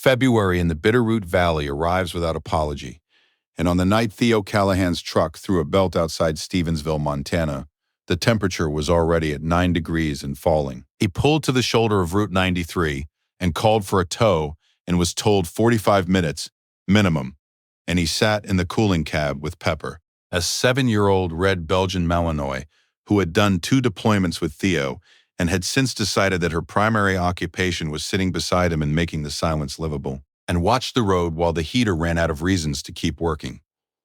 February in the Bitterroot Valley arrives without apology, and on the night Theo Callahan's truck threw a belt outside Stevensville, Montana, the temperature was already at 9 degrees and falling. He pulled to the shoulder of Route 93 and called for a tow and was told 45 minutes, minimum, and he sat in the cooling cab with Pepper, a 7-year-old red Belgian Malinois who had done 2 deployments with Theo and had since decided that her primary occupation was sitting beside him and making the silence livable, and watched the road while the heater ran out of reasons to keep working.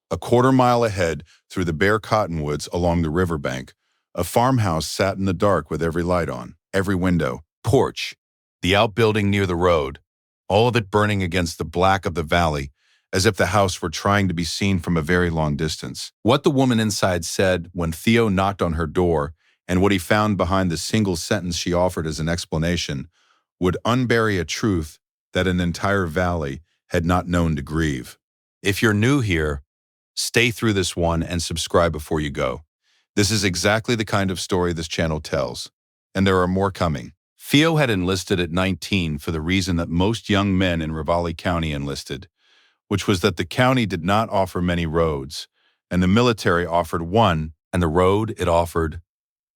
A quarter-mile ahead, through the bare cottonwoods along the riverbank, a farmhouse sat in the dark with every light on, every window, porch, the outbuilding near the road, all of it burning against the black of the valley, as if the house were trying to be seen from a very long distance. What the woman inside said when Theo knocked on her door and what he found behind the single sentence she offered as an explanation would unbury a truth that an entire valley had not known to grieve. If you're new here, stay through this one and subscribe before you go. This is exactly the kind of story this channel tells, and there are more coming. Theo had enlisted at 19 for the reason that most young men in Ravalli County enlisted, which was that the county did not offer many roads, and the military offered one, and the road it offered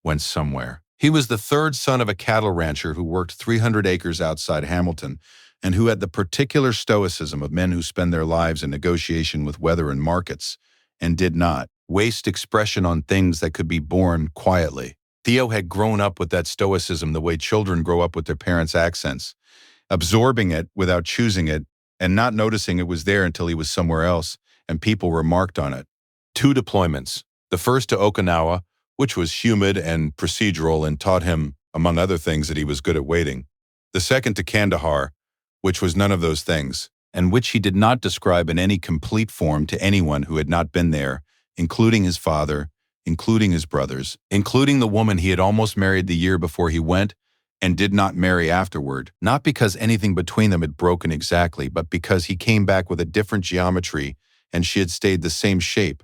went somewhere. He was the third son of a cattle rancher who worked 300 acres outside Hamilton and who had the particular stoicism of men who spend their lives in negotiation with weather and markets and did not waste expression on things that could be borne quietly. Theo had grown up with that stoicism the way children grow up with their parents' accents, absorbing it without choosing it and not noticing it was there until he was somewhere else and people remarked on it. 2 deployments, the first to Okinawa, which was humid and procedural and taught him, among other things, that he was good at waiting. The second to Kandahar, which was none of those things, and which he did not describe in any complete form to anyone who had not been there, including his father, including his brothers, including the woman he had almost married the year before he went and did not marry afterward, not because anything between them had broken exactly, but because he came back with a different geometry and she had stayed the same shape,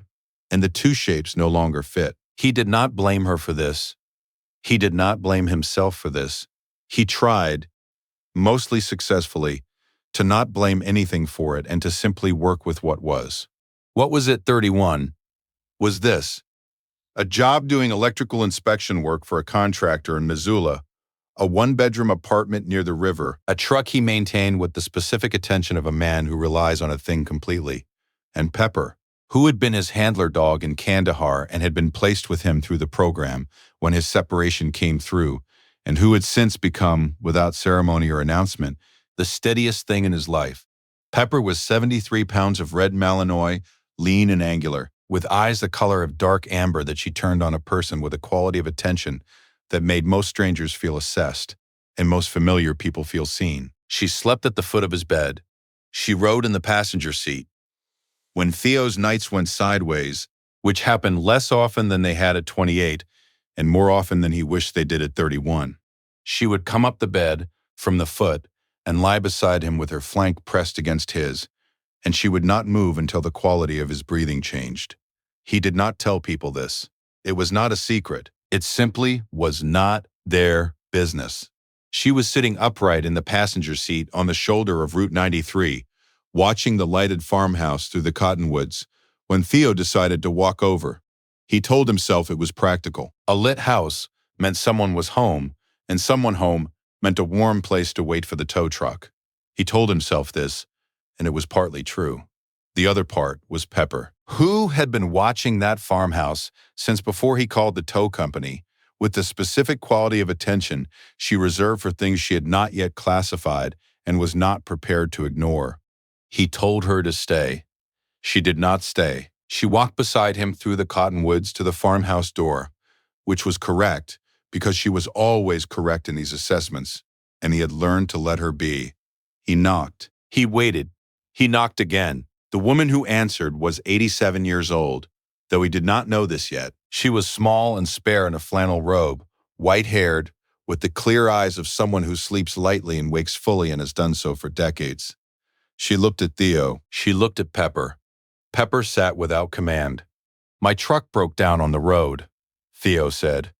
and the 2 shapes no longer fit. He did not blame her for this. He did not blame himself for this. He tried, mostly successfully, to not blame anything for it and to simply work with what was. What was at 31 was this: a job doing electrical inspection work for a contractor in Missoula, a 1-bedroom apartment near the river, a truck he maintained with the specific attention of a man who relies on a thing completely, and Pepper, who had been his handler dog in Kandahar and had been placed with him through the program when his separation came through, and who had since become, without ceremony or announcement, the steadiest thing in his life. Pepper was 73 pounds of red Malinois, lean and angular, with eyes the color of dark amber that she turned on a person with a quality of attention that made most strangers feel assessed, and most familiar people feel seen. She slept at the foot of his bed. She rode in the passenger seat. When Theo's nights went sideways, which happened less often than they had at 28, and more often than he wished they did at 31, she would come up the bed from the foot and lie beside him with her flank pressed against his, and she would not move until the quality of his breathing changed. He did not tell people this. It was not a secret. It simply was not their business. She was sitting upright in the passenger seat on the shoulder of Route 93, watching the lighted farmhouse through the cottonwoods, when Theo decided to walk over. He told himself it was practical. A lit house meant someone was home, and someone home meant a warm place to wait for the tow truck. He told himself this, and it was partly true. The other part was Pepper, who had been watching that farmhouse since before he called the tow company, with the specific quality of attention she reserved for things she had not yet classified and was not prepared to ignore. He told her to stay. She did not stay. She walked beside him through the cottonwoods to the farmhouse door, which was correct because she was always correct in these assessments, and he had learned to let her be. He knocked. He waited. He knocked again. The woman who answered was 87 years old, though he did not know this yet. She was small and spare in a flannel robe, white-haired, with the clear eyes of someone who sleeps lightly and wakes fully and has done so for decades. She looked at Theo. She looked at Pepper. Pepper sat without command. "My truck broke down on the road," Theo said.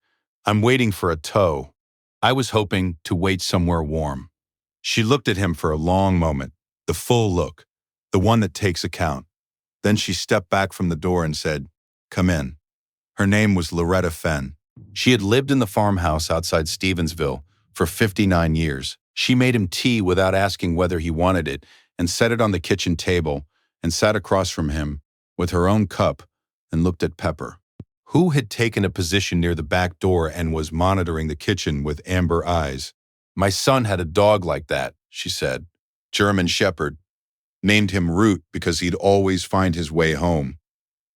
"I'm waiting for a tow. I was hoping to wait somewhere warm." She looked at him for a long moment. The full look, the one that takes account. Then she stepped back from the door and said, "Come in." Her name was Loretta Fenn. She had lived in the farmhouse outside Stevensville for 59 years. She made him tea without asking whether he wanted it and set it on the kitchen table and sat across from him with her own cup and looked at Pepper, who had taken a position near the back door and was monitoring the kitchen with amber eyes. "My son had a dog like that," she said. "German Shepherd. Named him Root because he'd always find his way home."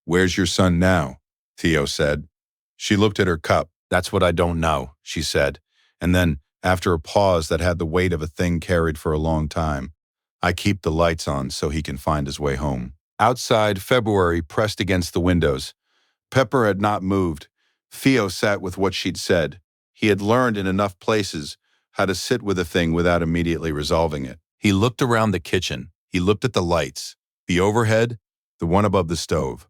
"Where's your son now?" Theo said. She looked at her cup. "That's what I don't know," she said. And then, after a pause that had the weight of a thing carried for a long time, "I keep the lights on so he can find his way home." Outside, February pressed against the windows. Pepper had not moved. Theo sat with what she'd said. He had learned in enough places how to sit with a thing without immediately resolving it. He looked around the kitchen. He looked at the lights, the overhead, the one above the stove,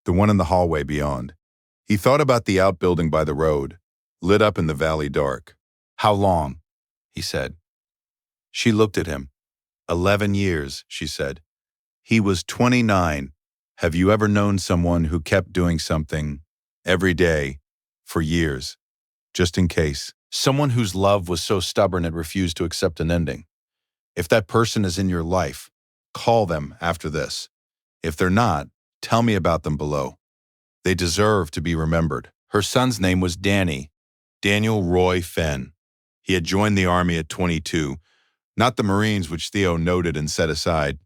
the one in the hallway beyond. He thought about the outbuilding by the road, lit up in the valley dark. "How long?" he said. She looked at him. 11 years, she said. He was 29. Have you ever known someone who kept doing something every day for years, just in case? Someone whose love was so stubborn it refused to accept an ending. If that person is in your life, call them after this. If they're not, tell me about them below. They deserve to be remembered. Her son's name was Danny, Daniel Roy Fenn. He had joined the Army at 22, not the Marines, which Theo noted and set aside.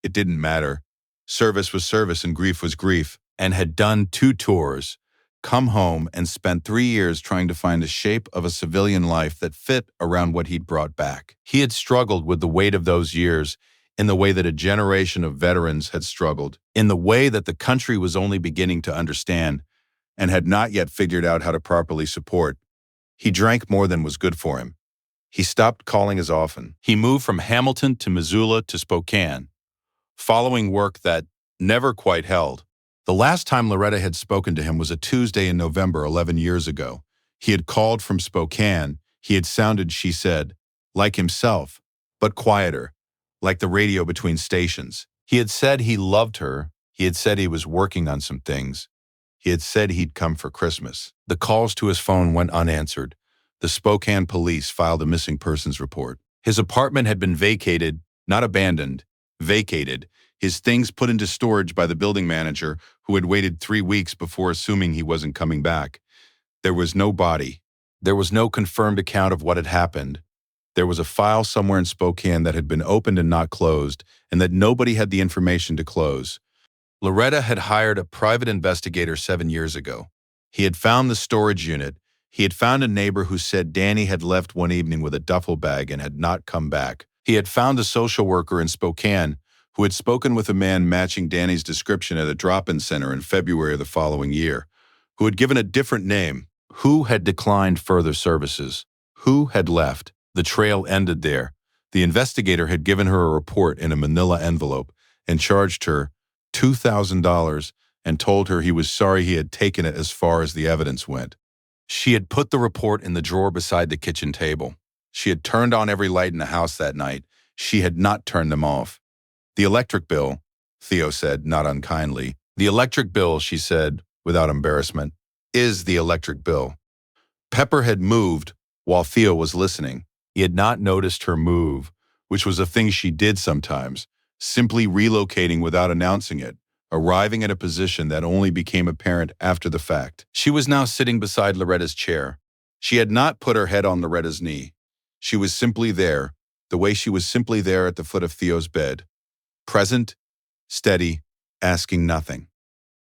It didn't matter. Service was service and grief was grief, and had done 2 tours, come home and spent 3 years trying to find the shape of a civilian life that fit around what he'd brought back. He had struggled with the weight of those years in the way that a generation of veterans had struggled, in the way that the country was only beginning to understand and had not yet figured out how to properly support. He drank more than was good for him. He stopped calling as often. He moved from Hamilton to Missoula to Spokane, following work that never quite held. The last time Loretta had spoken to him was a Tuesday in November 11 years ago. He had called from Spokane. He had sounded, she said, like himself, but quieter, like the radio between stations. He had said he loved her. He had said he was working on some things. He had said he'd come for Christmas. The calls to his phone went unanswered. The Spokane police filed a missing persons report. His apartment had been vacated, not abandoned, vacated. His things put into storage by the building manager, who had waited 3 weeks before assuming he wasn't coming back. There was no body. There was no confirmed account of what had happened. There was a file somewhere in Spokane that had been opened and not closed, and that nobody had the information to close. Loretta had hired a private investigator 7 years ago. He had found the storage unit. He had found a neighbor who said Danny had left one evening with a duffel bag and had not come back. He had found a social worker in Spokane who had spoken with a man matching Danny's description at a drop-in center in February of the following year, who had given a different name, who had declined further services, who had left. The trail ended there. The investigator had given her a report in a manila envelope and charged her $2,000 and told her he was sorry he had taken it as far as the evidence went. She had put the report in the drawer beside the kitchen table. She had turned on every light in the house that night. She had not turned them off. "The electric bill," Theo said, not unkindly. "The electric bill," she said, without embarrassment, "is the electric bill." Pepper had moved while Theo was listening. He had not noticed her move, which was a thing she did sometimes, simply relocating without announcing it, arriving at a position that only became apparent after the fact. She was now sitting beside Loretta's chair. She had not put her head on Loretta's knee. She was simply there, the way she was simply there at the foot of Theo's bed. Present, steady, asking nothing.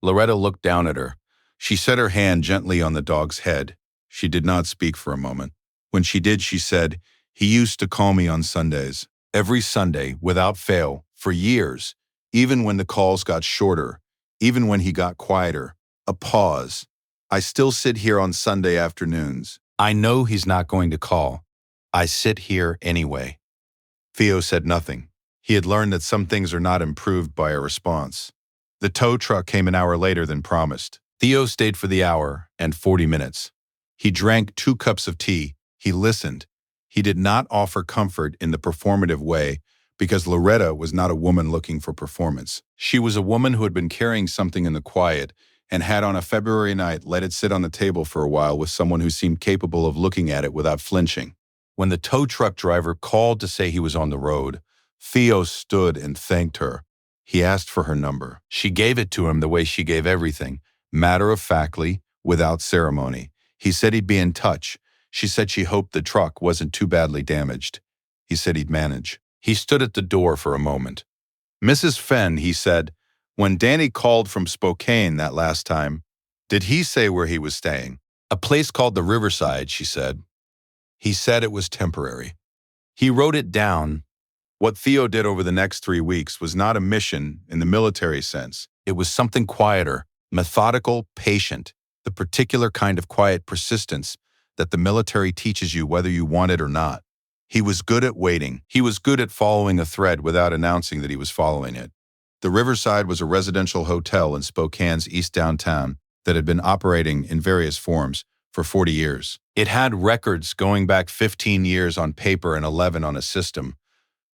Loretta looked down at her. She set her hand gently on the dog's head. She did not speak for a moment. When she did, she said, "He used to call me on Sundays. Every Sunday, without fail, for years, even when the calls got shorter, even when he got quieter. A pause. I still sit here on Sunday afternoons. I know he's not going to call. I sit here anyway." Theo said nothing. He had learned that some things are not improved by a response. The tow truck came an hour later than promised. Theo stayed for the hour and 40 minutes. He drank 2 cups of tea. He listened. He did not offer comfort in the performative way, because Loretta was not a woman looking for performance. She was a woman who had been carrying something in the quiet and had on a February night let it sit on the table for a while with someone who seemed capable of looking at it without flinching. When the tow truck driver called to say he was on the road, Theo stood and thanked her. He asked for her number. She gave it to him the way she gave everything, matter-of-factly, without ceremony. He said he'd be in touch. She said she hoped the truck wasn't too badly damaged. He said he'd manage. He stood at the door for a moment. "Mrs. Fenn," he said, "when Danny called from Spokane that last time, did he say where he was staying?" "A place called the Riverside," she said. He said it was temporary. He wrote it down. What Theo did over the next 3 weeks was not a mission in the military sense. It was something quieter, methodical, patient, the particular kind of quiet persistence that the military teaches you whether you want it or not. He was good at waiting. He was good at following a thread without announcing that he was following it. The Riverside was a residential hotel in Spokane's East Downtown that had been operating in various forms for 40 years. It had records going back 15 years on paper and 11 on a system.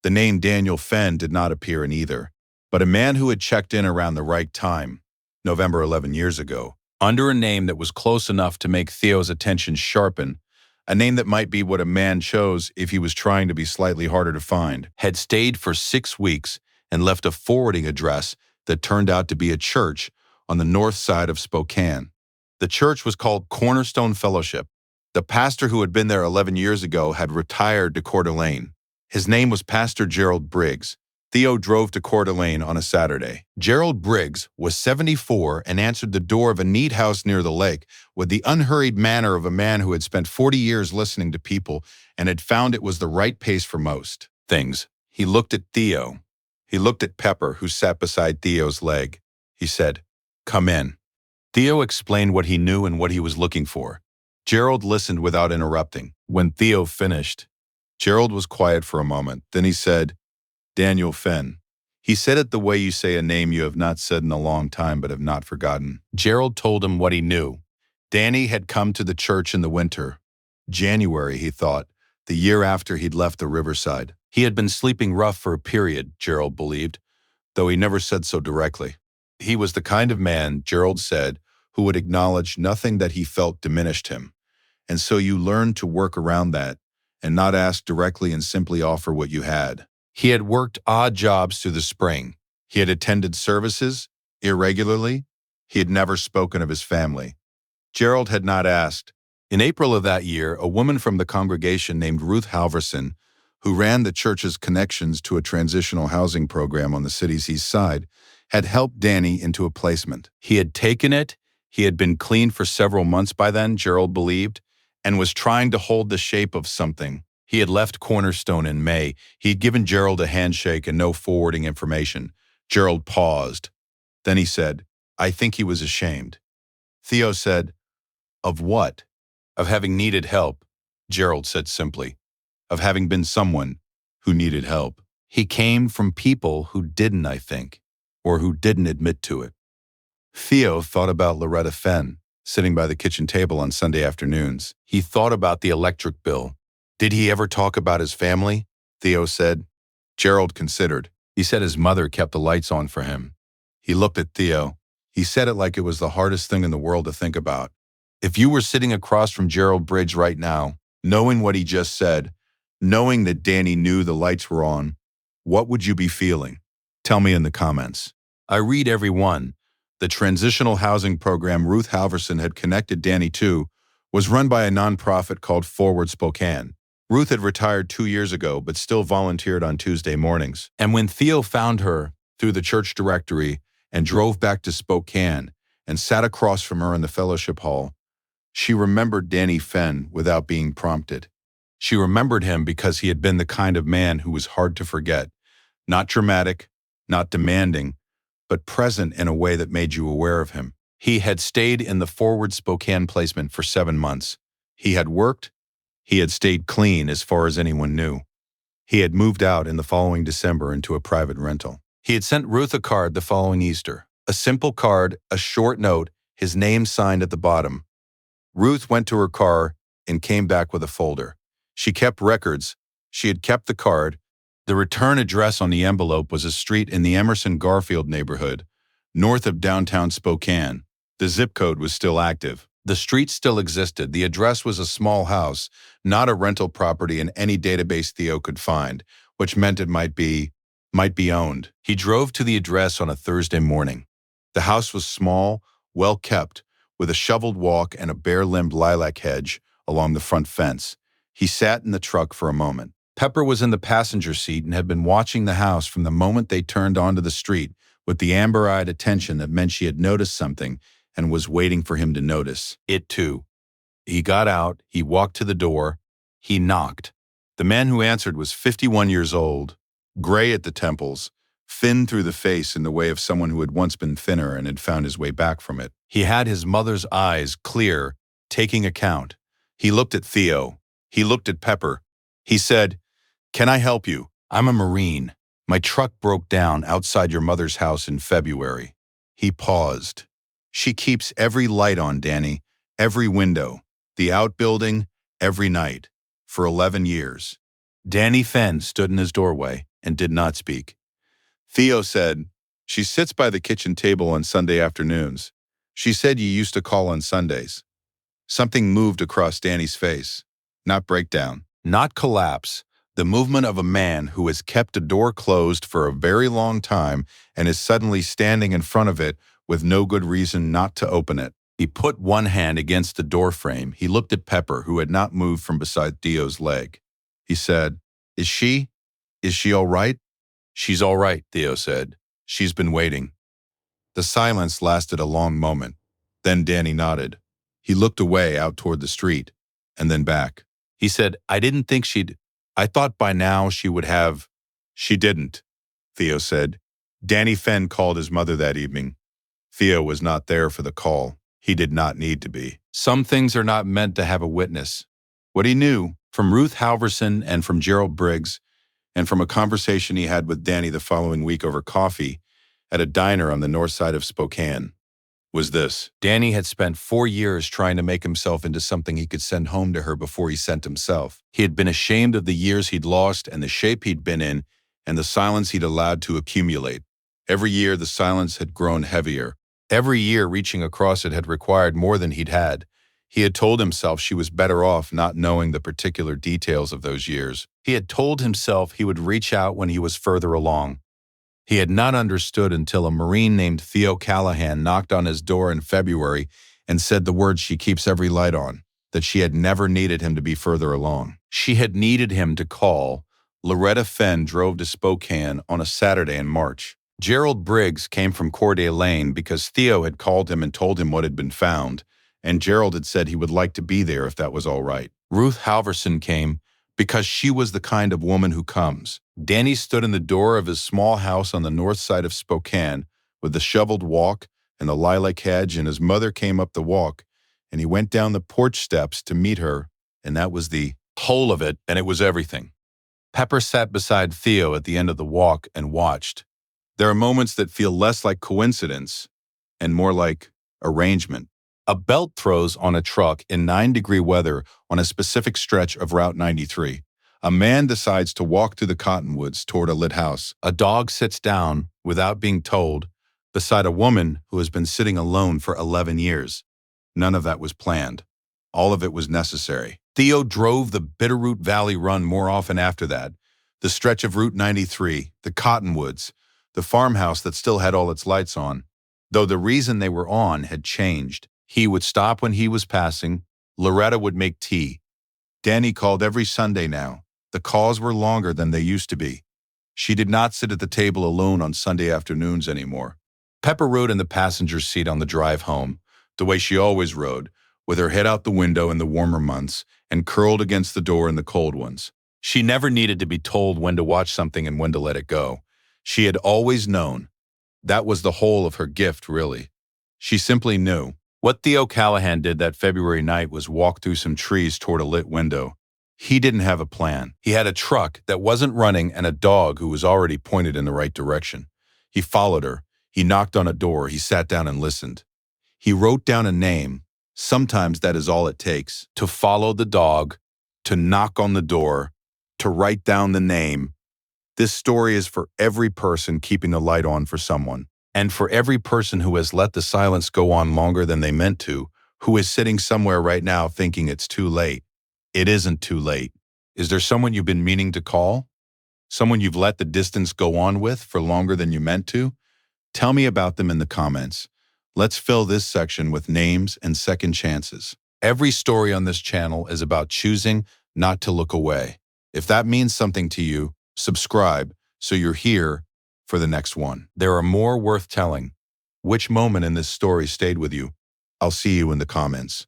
The name Daniel Fenn did not appear in either, but a man who had checked in around the right time, November 11 years ago, under a name that was close enough to make Theo's attention sharpen, a name that might be what a man chose if he was trying to be slightly harder to find, had stayed for 6 weeks and left a forwarding address that turned out to be a church on the north side of Spokane. The church was called Cornerstone Fellowship. The pastor who had been there 11 years ago had retired to Coeur d'Alene. His name was Pastor Gerald Briggs. Theo drove to Coeur d'Alene on a Saturday. Gerald Briggs was 74 and answered the door of a neat house near the lake with the unhurried manner of a man who had spent 40 years listening to people and had found it was the right pace for most things. He looked at Theo. He looked at Pepper, who sat beside Theo's leg. He said, "Come in." Theo explained what he knew and what he was looking for. Gerald listened without interrupting. When Theo finished, Gerald was quiet for a moment. Then he said, "Daniel Fenn." He said it the way you say a name you have not said in a long time but have not forgotten. Gerald told him what he knew. Danny had come to the church in the winter. January, he thought, the year after he'd left the Riverside. He had been sleeping rough for a period, Gerald believed, though he never said so directly. He was the kind of man, Gerald said, who would acknowledge nothing that he felt diminished him. And so you learned to work around that and not ask directly and simply offer what you had. He had worked odd jobs through the spring. He had attended services irregularly. He had never spoken of his family. Gerald had not asked. In April of that year, a woman from the congregation named Ruth Halverson, who ran the church's connections to a transitional housing program on the city's east side, had helped Danny into a placement. He had taken it. He had been clean for several months by then, Gerald believed, and was trying to hold the shape of something. He had left Cornerstone in May. He'd given Gerald a handshake and no forwarding information. Gerald paused. Then he said, "I think he was ashamed." Theo said, "Of what?" "Of having needed help," Gerald said simply. "Of having been someone who needed help." He came from people who didn't, I think, or who didn't admit to it. Theo thought about Loretta Fenn, sitting by the kitchen table on Sunday afternoons. He thought about the electric bill. Did he ever talk about his family? Theo said. Gerald considered. He said his mother kept the lights on for him. He looked at Theo. He said it like it was the hardest thing in the world to think about. If you were sitting across from Gerald Briggs right now, knowing what he just said, knowing that Danny knew the lights were on, what would you be feeling? Tell me in the comments. I read every one. The transitional housing program Ruth Halverson had connected Danny to was run by a nonprofit called Forward Spokane. Ruth had retired 2 years ago, but still volunteered on Tuesday mornings. And when Theo found her through the church directory and drove back to Spokane and sat across from her in the fellowship hall, she remembered Danny Fenn without being prompted. She remembered him because he had been the kind of man who was hard to forget. Not dramatic, not demanding, but present in a way that made you aware of him. He had stayed in the Forward Spokane placement for 7 months. He had worked. He had stayed clean as far as anyone knew. He had moved out in the following December into a private rental. He had sent Ruth a card the following Easter. A simple card, a short note, his name signed at the bottom. Ruth went to her car and came back with a folder. She kept records. She had kept the card. The return address on the envelope was a street in the Emerson Garfield neighborhood, north of downtown Spokane. The zip code was still active. The street still existed. The address was a small house, not a rental property in any database Theo could find, which meant it might be owned. He drove to the address on a Thursday morning. The house was small, well kept, with a shoveled walk and a bare-limbed lilac hedge along the front fence. He sat in the truck for a moment. Pepper was in the passenger seat and had been watching the house from the moment they turned onto the street with the amber-eyed attention that meant she had noticed something and was waiting for him to notice it too. He got out, he walked to the door, he knocked. The man who answered was 51 years old, gray at the temples, thin through the face in the way of someone who had once been thinner and had found his way back from it. He had his mother's eyes clear, taking account. He looked at Theo. He looked at Pepper. He said, "Can I help you? I'm a Marine. My truck broke down outside your mother's house in February." He paused. "She keeps every light on, Danny, every window, the outbuilding, every night, for 11 years. Danny Fenn stood in his doorway and did not speak. Theo said, "She sits by the kitchen table on Sunday afternoons. She said you used to call on Sundays." Something moved across Danny's face. Not breakdown, not collapse. The movement of a man who has kept a door closed for a very long time and is suddenly standing in front of it with no good reason not to open it. He put one hand against the door frame. He looked at Pepper, who had not moved from beside Theo's leg. He said, Is she all right?" "She's all right," Theo said. "She's been waiting." The silence lasted a long moment. Then Danny nodded. He looked away out toward the street, and then back. He said, I thought by now she would have." "She didn't," Theo said. Danny Fenn called his mother that evening. Theo was not there for the call. He did not need to be. Some things are not meant to have a witness. What he knew, from Ruth Halverson and from Gerald Briggs, and from a conversation he had with Danny the following week over coffee at a diner on the north side of Spokane, was this. Danny had spent 4 years trying to make himself into something he could send home to her before he sent himself. He had been ashamed of the years he'd lost and the shape he'd been in and the silence he'd allowed to accumulate. Every year the silence had grown heavier. Every year reaching across it had required more than he'd had. He had told himself she was better off not knowing the particular details of those years. He had told himself he would reach out when he was further along. He had not understood until a Marine named Theo Callahan knocked on his door in February and said the words "she keeps every light on," that she had never needed him to be further along. She had needed him to call. Loretta Fenn drove to Spokane on a Saturday in March. Gerald Briggs came from Corday Lane because Theo had called him and told him what had been found, and Gerald had said he would like to be there if that was all right. Ruth Halverson came because she was the kind of woman who comes. Danny stood in the door of his small house on the north side of Spokane with the shoveled walk and the lilac hedge, and his mother came up the walk, and he went down the porch steps to meet her, and that was the whole of it, and it was everything. Pepper sat beside Theo at the end of the walk and watched. There are moments that feel less like coincidence and more like arrangement. A belt throws on a truck in 9-degree weather on a specific stretch of Route 93. A man decides to walk through the cottonwoods toward a lit house. A dog sits down, without being told, beside a woman who has been sitting alone for 11 years. None of that was planned. All of it was necessary. Theo drove the Bitterroot Valley Run more often after that. The stretch of Route 93, the cottonwoods, the farmhouse that still had all its lights on, though the reason they were on had changed. He would stop when he was passing. Loretta would make tea. Danny called every Sunday now. The calls were longer than they used to be. She did not sit at the table alone on Sunday afternoons anymore. Pepper rode in the passenger seat on the drive home, the way she always rode, with her head out the window in the warmer months and curled against the door in the cold ones. She never needed to be told when to watch something and when to let it go. She had always known. That was the whole of her gift, really. She simply knew. What Theo Callahan did that February night was walk through some trees toward a lit window. He didn't have a plan. He had a truck that wasn't running and a dog who was already pointed in the right direction. He followed her. He knocked on a door. He sat down and listened. He wrote down a name. Sometimes that is all it takes. To follow the dog, to knock on the door, to write down the name, This story is for every person keeping the light on for someone, and for every person who has let the silence go on longer than they meant to, who is sitting somewhere right now thinking it's too late. It isn't too late. Is there someone you've been meaning to call? Someone you've let the distance go on with for longer than you meant to? Tell me about them in the comments. Let's fill this section with names and second chances. Every story on this channel is about choosing not to look away. If that means something to you, subscribe so you're here for the next one. There are more worth telling. Which moment in this story stayed with you? I'll see you in the comments.